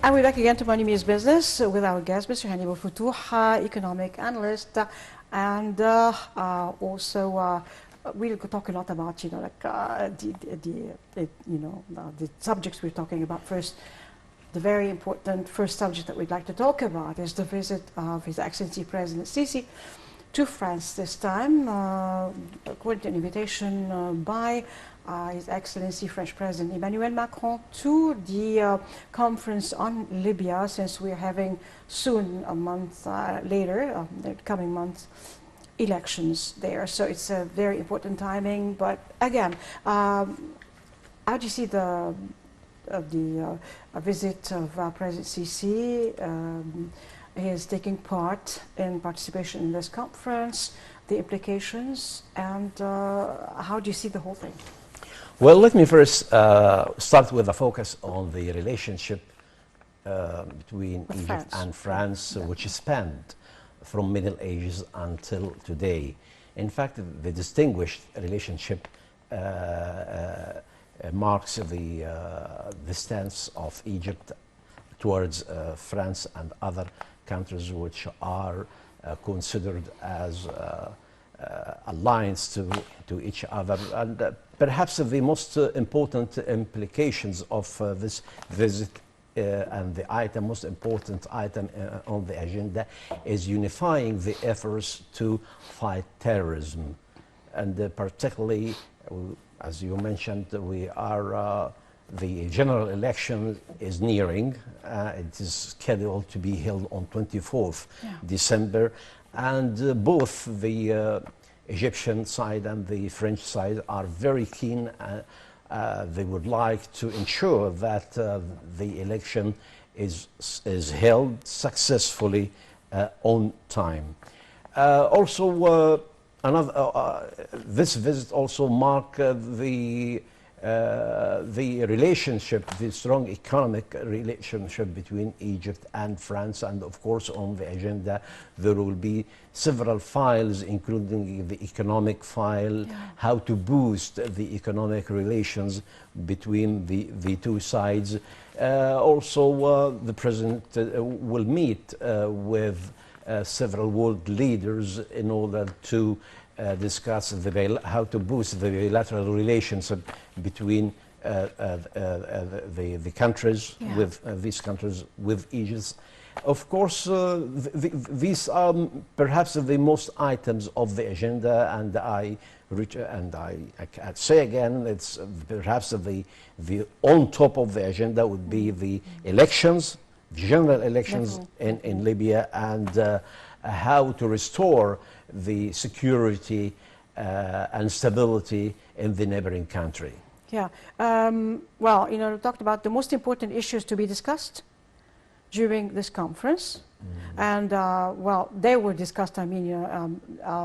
And we're back again to Money Means Business with our guest, Mr. Hany Abou-El-Fotouh, economic analyst, and also we'll talk a lot about, the subjects we're talking about. First, the very important first subject that we'd like to talk about is the visit of His Excellency President Sisi to France this time, according to an invitation by His Excellency French President Emmanuel Macron to the conference on Libya, since we're having soon, a month later, the coming month, elections there. So it's a very important timing. But again, how do you see the visit of President Sisi? He is taking participation in this conference, the implications, and how do you see the whole thing? Well, let me first start with a focus on the relationship between Egypt and France, which spanned from Middle Ages until today. In fact, the distinguished relationship marks the stance of Egypt towards France and other countries which are considered as alliance to each other. And perhaps the most important implications of this visit and the most important item on the agenda is unifying the efforts to fight terrorism. And particularly, as you mentioned, the general election is nearing. It is scheduled to be held on 24th December. And both the Egyptian side and the French side are very keen. They would like to ensure that the election is held successfully on time. Also, this visit also marks the relationship, the strong economic relationship between Egypt and France. And of course, on the agenda, there will be several files, including the economic file, how to boost the economic relations between the two sides. Also, the President will meet with several world leaders in order to discuss how to boost the bilateral relationship between the countries, with these countries, with Egypt. Of course, these are perhaps the most items of the agenda, and I say again, it's perhaps the on top of the agenda would be the elections, general elections in Libya, and how to restore the security and stability in the neighboring country. Yeah. Well, we talked about the most important issues to be discussed during this conference. And, well, they were discussed, I mean,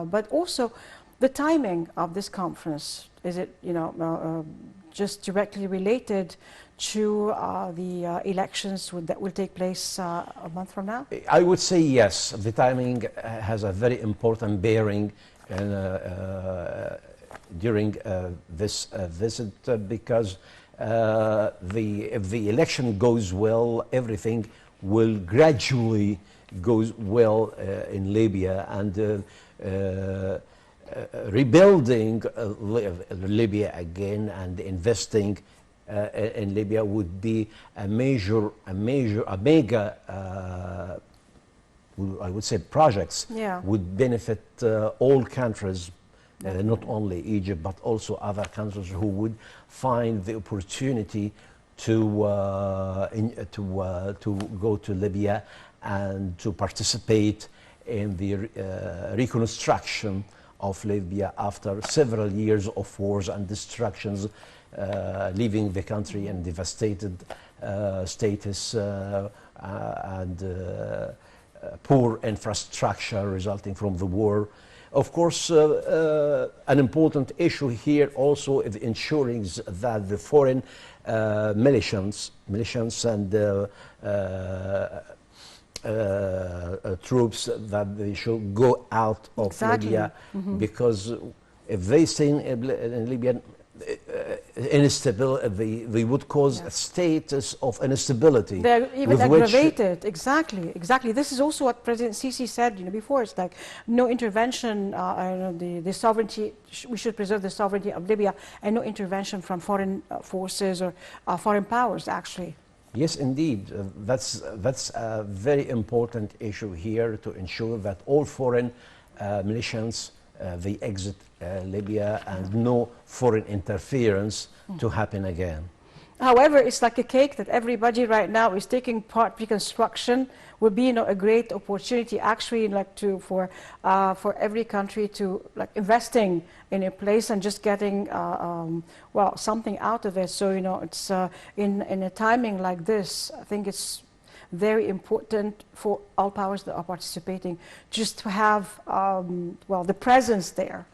but also the timing of this conference. Is it, just directly related to the elections that will take place a month from now? I would say yes. The timing has a very important bearing during this visit, because if the election goes well, everything will gradually go well in Libya, and rebuilding Libya again and investing in Libya would be a mega, I would say, projects would benefit all countries, not only Egypt, but also other countries who would find the opportunity to go to Libya and to participate in the reconstruction of Libya after several years of wars and destructions, leaving the country in devastated status and poor infrastructure resulting from the war. Of course, an important issue here also is ensuring that the foreign militias and troops, that they should go out of Libya, because if they stay in Libya, instability, they would cause a status of instability. They're even with aggravated. Exactly, exactly. This is also what President Sisi said, before. It's like no intervention. The sovereignty. We should preserve the sovereignty of Libya, and no intervention from foreign forces or foreign powers. Actually. Yes, indeed. That's a very important issue here, to ensure that all foreign militias they exit Libya, and no foreign interference to happen again. However, it's like a cake that everybody right now is taking part. Reconstruction would be, a great opportunity, actually, for every country to investing in a place and just getting something out of it. So it's in a timing like this, I think it's very important for all powers that are participating just to have the presence there.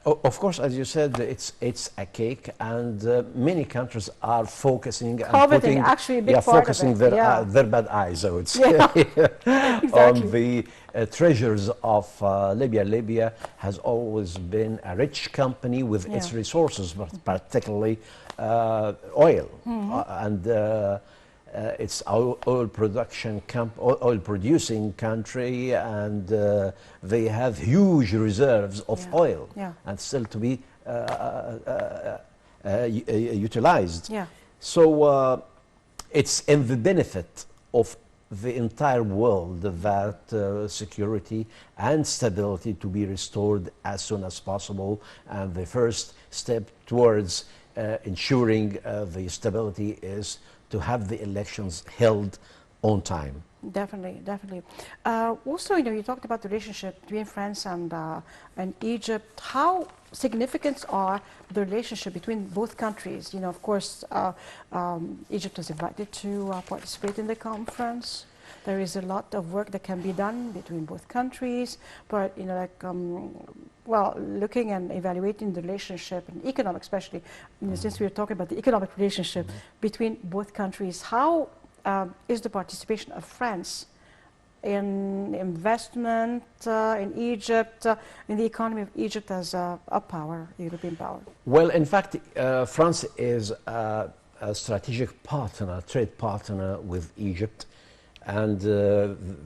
Of course, as you said, it's a cake, and many countries are focusing and Coveting, actually, a big part focusing of it. their bad eyes, I would say, on the treasures of Libya. Libya has always been a rich company with its resources, but particularly oil, and it's oil producing country, and they have huge reserves of oil, and still to be utilized. So it's in the benefit of the entire world that security and stability to be restored as soon as possible, and the first step towards ensuring the stability is to have the elections held on time. Definitely, definitely. Also, you talked about the relationship between France and Egypt. How significant are the relationship between both countries? Of course, Egypt is invited to participate in the conference. There is a lot of work that can be done between both countries, but looking and evaluating the relationship, and economic especially, since we're talking about the economic relationship between both countries, how is the participation of France in investment in Egypt, in the economy of Egypt as a power, European power? Well, in fact, France is a strategic partner, trade partner with Egypt, and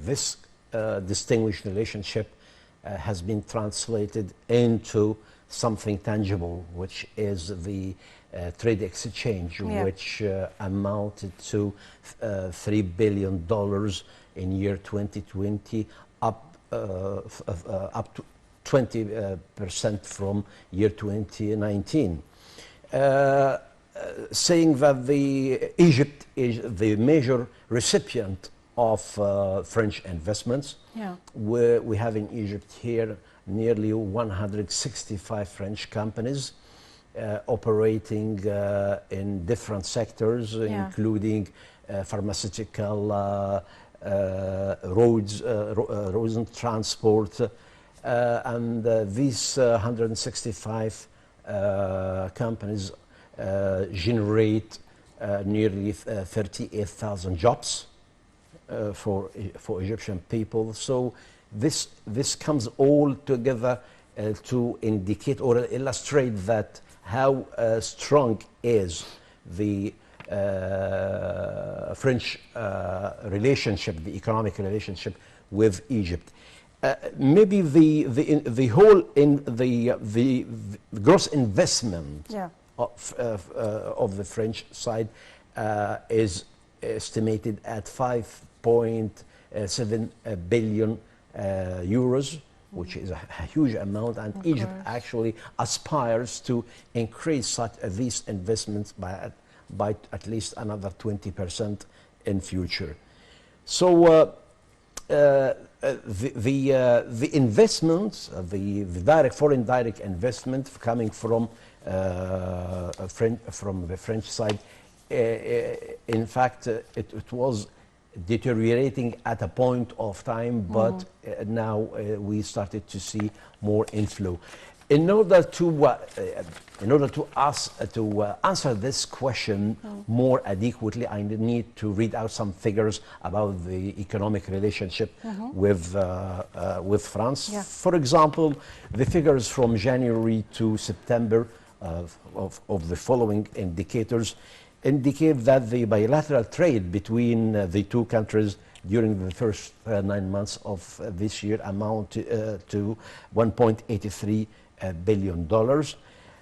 this distinguished relationship has been translated into something tangible, which is the trade exchange, which amounted to $3 billion in year 2020, up to 20% from year 2019. Saying that Egypt is the major recipient of French investments. We have in Egypt here nearly 165 French companies operating in different sectors, including pharmaceutical, roads and transport, and these 165 companies generate nearly 38,000 jobs for Egyptian people. So this comes all together to indicate or illustrate that how strong is the French relationship, the economic relationship with Egypt. Maybe the whole in the gross investment of the French side is estimated at 5.7 billion euros, which is a huge amount, and Egypt actually aspires to increase these investments by at least another 20% in future. So the investments, the direct foreign direct investment coming from the French side, in fact, it was deteriorating at a point of time, but now we started to see more inflow. In order to answer this question more adequately, I need to read out some figures about the economic relationship with France. For example, the figures from January to September of the following indicators indicate that the bilateral trade between the two countries during the first 9 months of this year amount to $1.83 billion.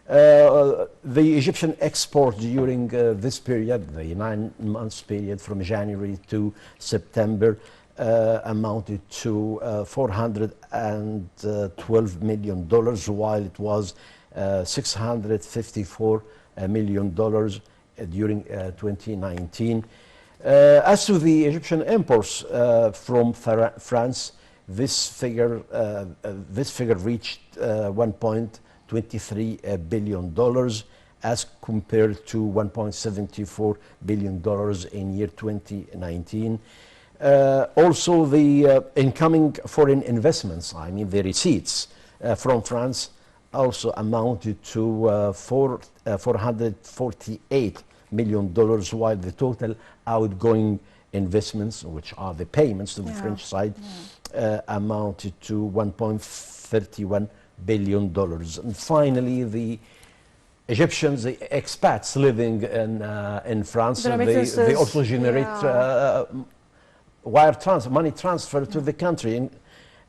The Egyptian exports during this period, the 9 months period from January to September, amounted to $412 million, while it was $654 million during 2019. As to the Egyptian imports from France, this figure reached $1.23 billion as compared to $1.74 billion in year 2019. Also, the incoming foreign investments, I mean the receipts from France, also amounted to $448 million, while the total outgoing investments, which are the payments to the French side, amounted to $1.31 billion. And finally, the Egyptians, the expats living in France, they also generate money transfer to the country,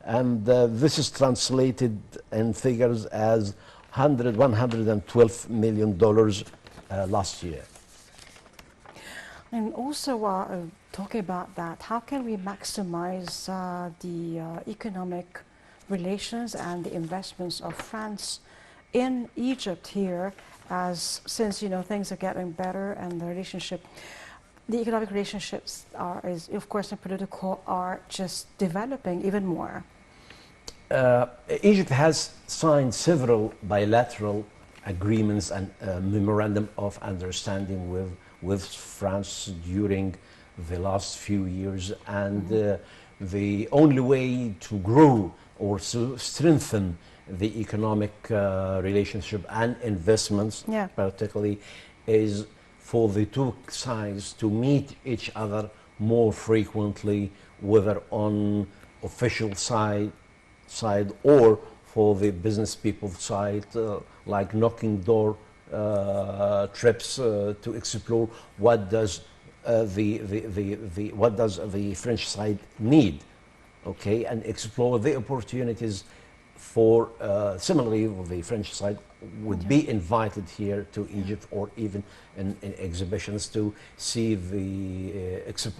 and this is translated in figures as $112 million last year. And also talking about that, how can we maximize the economic relations and the investments of France in Egypt here, as since things are getting better and the economic relationships of course, and political are just developing even more. Egypt has signed several bilateral agreements and memorandum of understanding with France during the last few years, and the only way to grow or to strengthen the economic relationship and investments, particularly, is for the two sides to meet each other more frequently, whether on official side or for the business people side, like knocking door trips to explore what does the French side need, okay, and explore the opportunities for similarly the French side would be invited here to Egypt or even in exhibitions to see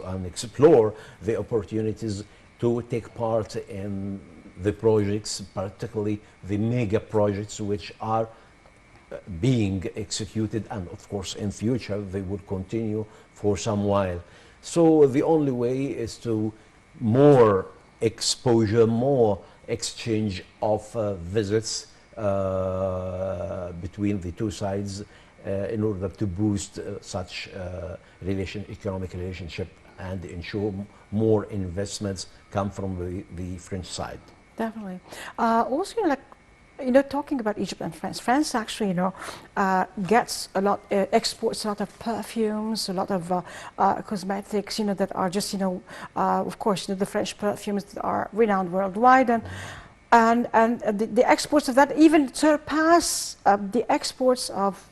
and explore the opportunities to take part in the projects, particularly the mega projects which are being executed, and of course in future they would continue for some while. So the only way is to more exposure, more exchange of visits between the two sides in order to boost such economic relationship and ensure more investments come from the French side. Definitely. Also, talking about Egypt and France, France actually, gets a lot, exports a lot of perfumes, a lot of cosmetics, that are just, of course, the French perfumes that are renowned worldwide, and the exports of that even surpass the exports of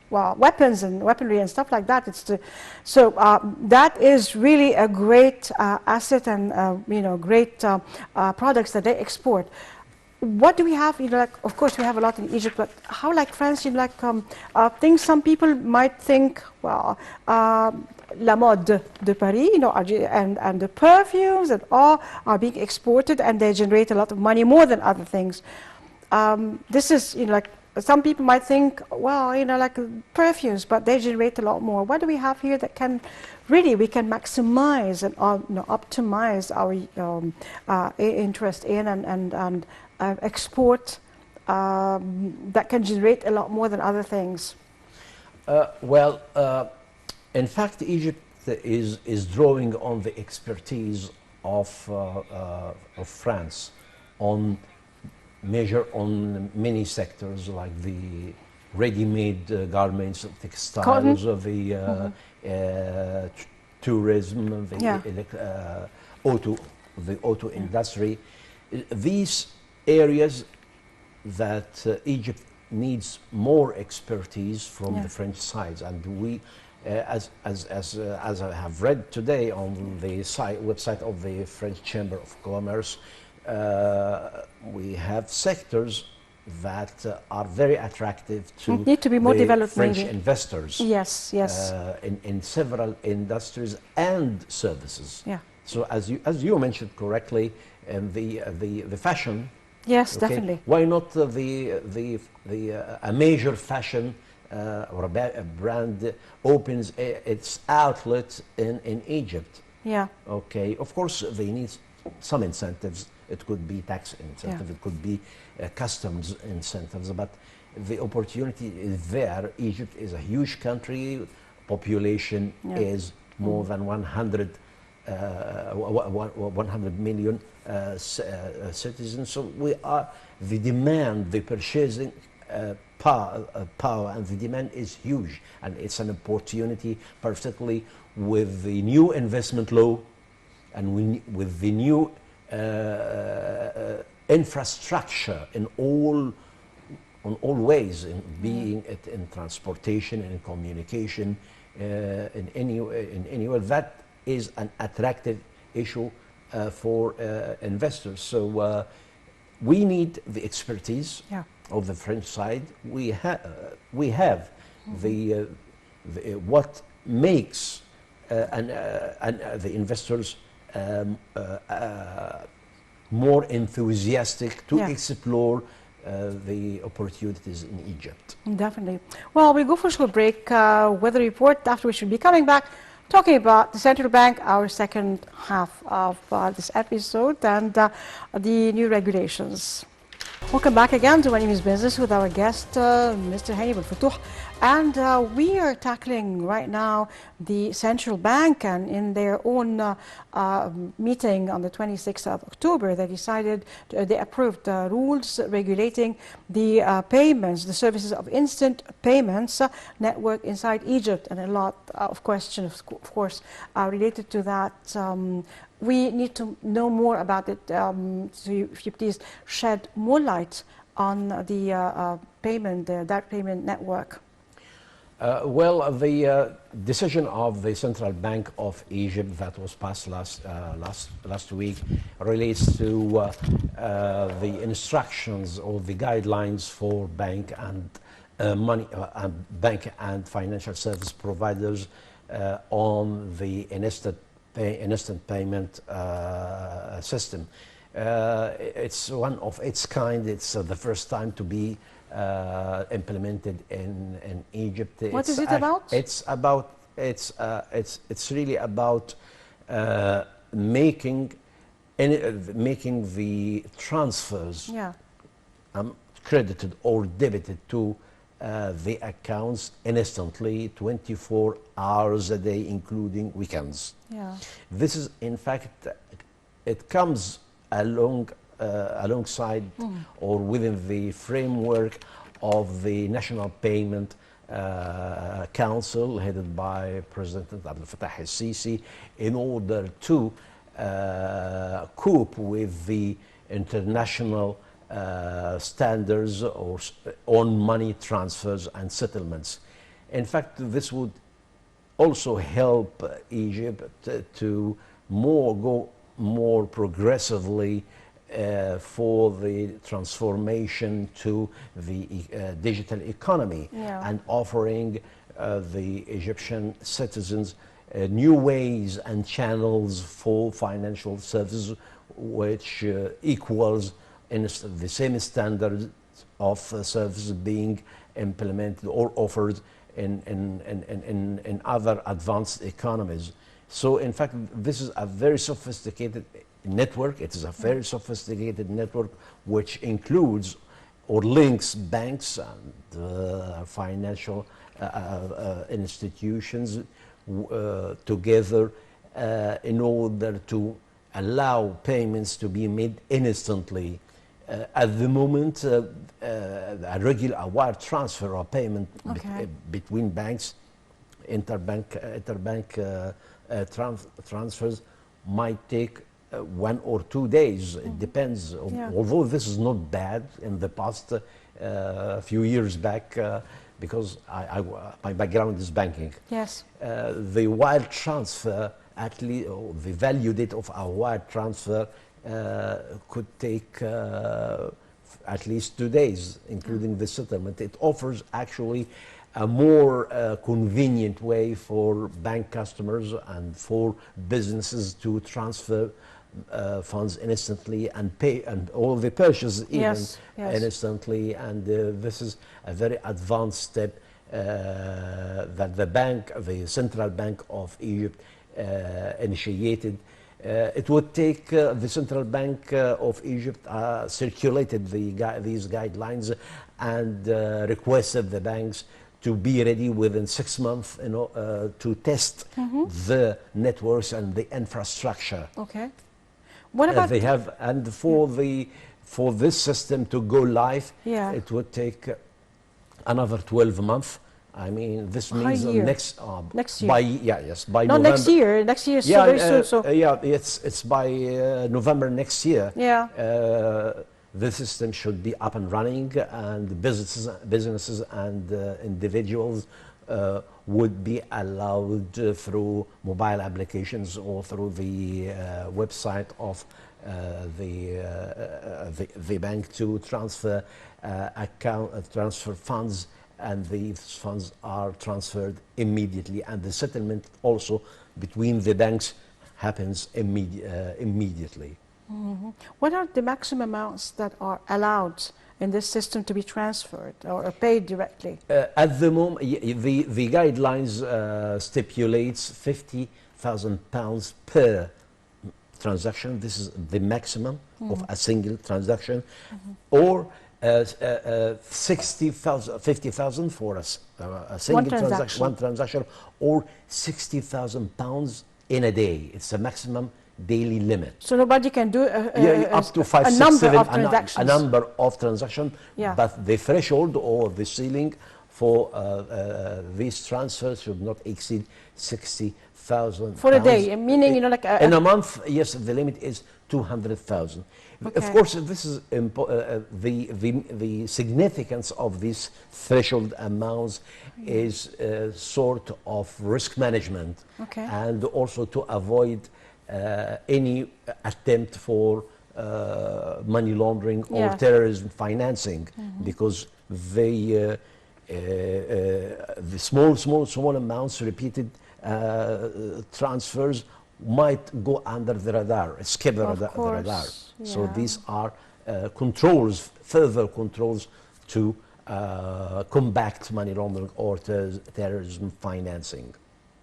weapons and weaponry and stuff like that. That is really a great asset and great products that they export. What do we have? Of course, we have a lot in Egypt, but how, like France, things some people might think, well, la mode de Paris, and the perfumes that all are being exported, and they generate a lot of money more than other things. This is, some people might think, well, like perfumes, but they generate a lot more. What do we have here that can really, we can maximize and optimize our interest in and export that can generate a lot more than other things? In fact, Egypt is drawing on the expertise of France on many sectors, like the ready-made garments, textiles, the tourism, the auto industry. These areas that Egypt needs more expertise from Yeah. the French side, and we, as I have read today on the website of the French Chamber of Commerce, we have sectors that are very attractive to Need to be more the developed, French maybe. investors. Yes, yes. In several industries and services. Yeah. So as you mentioned correctly, the fashion. Yes, Okay, definitely. why not a major fashion or a brand opens its outlet in Egypt? Yeah. Okay, of course they need some incentives. It could be tax incentive, Yeah. it could be customs incentives, but the opportunity is there. Egypt is a huge country. Population is more than 100 million citizens. So we are, the demand, the purchasing power and the demand is huge, and it's an opportunity, particularly with the new investment law and with the new infrastructure in all ways, in being it in transportation, in communication, in any way. That is an attractive issue for investors. So we need the expertise of the French side. We have the what makes the investors more enthusiastic to explore the opportunities in Egypt. Definitely. Well, we go for a short break. Weather report. After we should be coming back, talking about the central bank, our second half of this episode, and the new regulations. Welcome back again to My Name is Business with our guest, Mr. Hany Abou-El-Fotouh. And we are tackling right now the central bank, and in their own meeting on the 26th of October, they decided, they approved rules regulating the payments, the services of instant payments network inside Egypt, and a lot of questions, of course, related to that. We need to know more about it, so if you please shed more light on the payment, that payment network. Well, the decision of the Central Bank of Egypt that was passed last week relates to the instructions or the guidelines for bank and bank and financial service providers on the instant payment system. It's one of its kind. It's the first time to be implemented in Egypt. What is it about? It's really about making the transfers credited or debited to the accounts instantly, 24 hours a day, including weekends. Yeah. This is, in fact, it comes alongside or within the framework of the National Payment Council, headed by President Abdel Fattah El Sisi, in order to cope with the international standards on money transfers and settlements. In fact, this would also help Egypt to go more progressively for the transformation to the digital economy, and offering the Egyptian citizens new ways and channels for financial services, which equals in the same standards of services being implemented or offered in other advanced economies. So in fact, this is a very sophisticated network. It is a very sophisticated network which includes or links banks and financial institutions together in order to allow payments to be made instantly. At the moment, a regular wire transfer or payment between banks, interbank transfers might take 1 or 2 days. It depends. Although this is not bad in the past few years back, because my background is banking. Yes. The wire transfer, at least, the value date of a wire transfer could take at least 2 days, including the settlement. It offers actually a more convenient way for bank customers and for businesses to transfer funds instantly and pay, and all the purchases even instantly. And this is a very advanced step that the Central Bank of Egypt initiated. It would take the Central Bank of Egypt circulated these guidelines and requested the banks to be ready within 6 months, to test the networks and the infrastructure. Okay. What about they have, and for this system to go live, it would take another 12 months. I mean, this means next year. By by not November. next year. Next year is so very soon. So it's by November next year. Yeah. The system should be up and running, and businesses and individuals would be allowed through mobile applications or through the website of the bank to transfer transfer funds, and these funds are transferred immediately, and the settlement also between the banks happens immediately. What are the maximum amounts that are allowed in this system to be transferred or paid directly? At the moment, the guidelines stipulates £50,000 per transaction. This is the maximum of a single transaction, or 50,000 for a single one transaction, or £60,000 in a day. It's a maximum daily limit. So nobody can do up to 5, 6, 7, a number of transactions. But the threshold or the ceiling for these transfers should not exceed 60,000 for a day. Meaning, like in a month. Yes, the limit is 200,000. Okay. Of course, this is the significance of these threshold amounts is sort of risk management, and also to avoid any attempt for money laundering or terrorism financing, because the small amounts, repeated transfers might go under the radar, skip the radar. So these are further controls to combat money laundering or terrorism financing.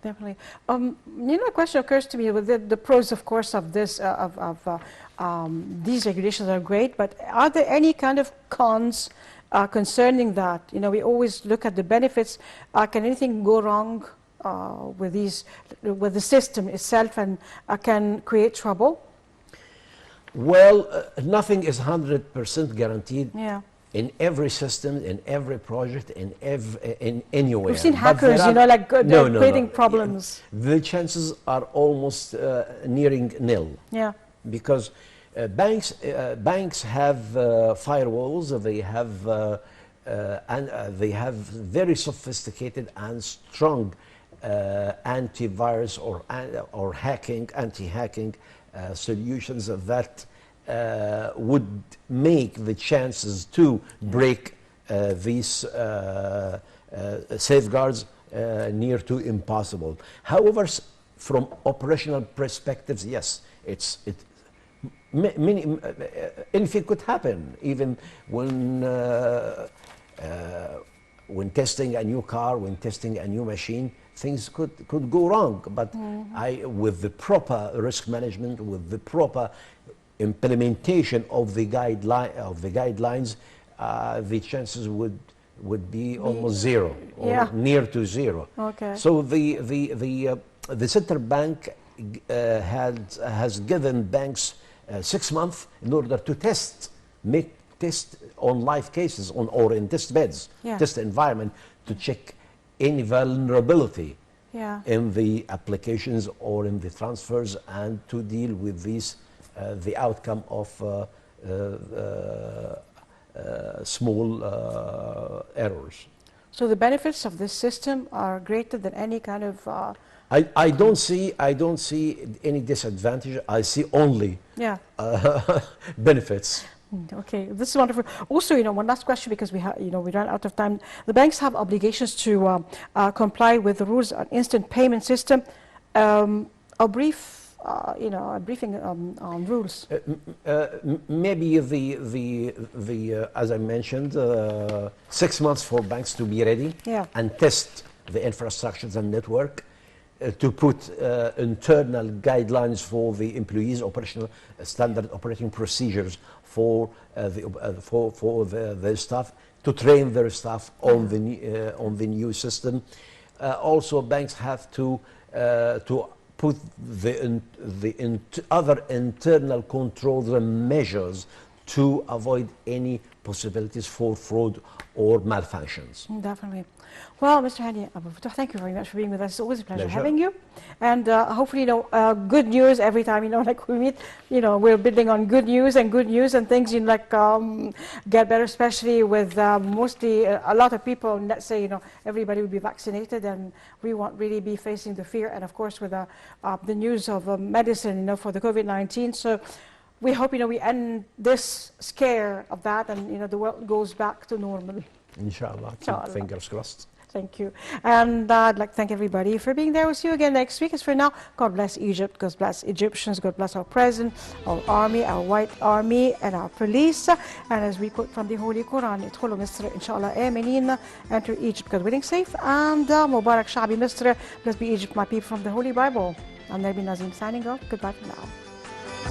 Definitely. A question occurs to me with the pros, of course, of this, these regulations are great, but are there any kind of cons concerning that? We always look at the benefits. Can anything go wrong with the system itself, and can create trouble? Well, nothing is 100% guaranteed. Yeah. In every system, in every project, in anywhere. We've seen hackers, creating problems. The chances are almost nearing nil. Yeah. Because banks have firewalls. They have very sophisticated and strong antivirus or anti-hacking solutions that would make the chances to break these safeguards near to impossible. However, from operational perspectives, yes, anything could happen. Even when testing a new car, when testing a new machine, things could go wrong. But with the proper risk management, with the proper implementation of the guidelines, the chances would be almost zero or near to zero. Okay. So the central bank has given banks 6 months in order to test on live cases or in test beds, test environment, to check any vulnerability in the applications or in the transfers, and to deal with these the outcome of small errors. So the benefits of this system are greater than any kind of. I don't see any disadvantage. I see only benefits. Okay, this is wonderful. Also, one last question, because we ran out of time. The banks have obligations to comply with the rules on instant payment system. A briefing on rules. Maybe the as I mentioned, 6 months for banks to be ready and test the infrastructures and network, to put internal guidelines for the employees, operational standard operating procedures for the staff, to train their staff on the new system. Also, banks have to put the other internal controls and measures to avoid any possibilities for fraud or malfunctions. Definitely. Well, Mr. Hany Abou-El-Fotouh, thank you very much for being with us. It's always a pleasure having you. And hopefully, good news every time, like we meet, we're building on good news and things, get better, especially with mostly a lot of people, let's say, everybody will be vaccinated, and we won't really be facing the fear. And of course, with the news of medicine, for the COVID-19. So we hope, we end this scare of that, and, the world goes back to normal. Inshallah. Fingers crossed. Thank you. And I'd like to thank everybody for being there. We'll see you again next week. As for now, God bless Egypt, God bless Egyptians, God bless our president, our army, our white army, and our police. And as we quote from the Holy Quran, ادخلوا مصر إن شاء الله آمنين, enter Egypt, God willing, safe. And Mubarak Shabi Misr, blessed be Egypt, my people, from the Holy Bible. I'm Nabi Nazim signing off. Goodbye for now.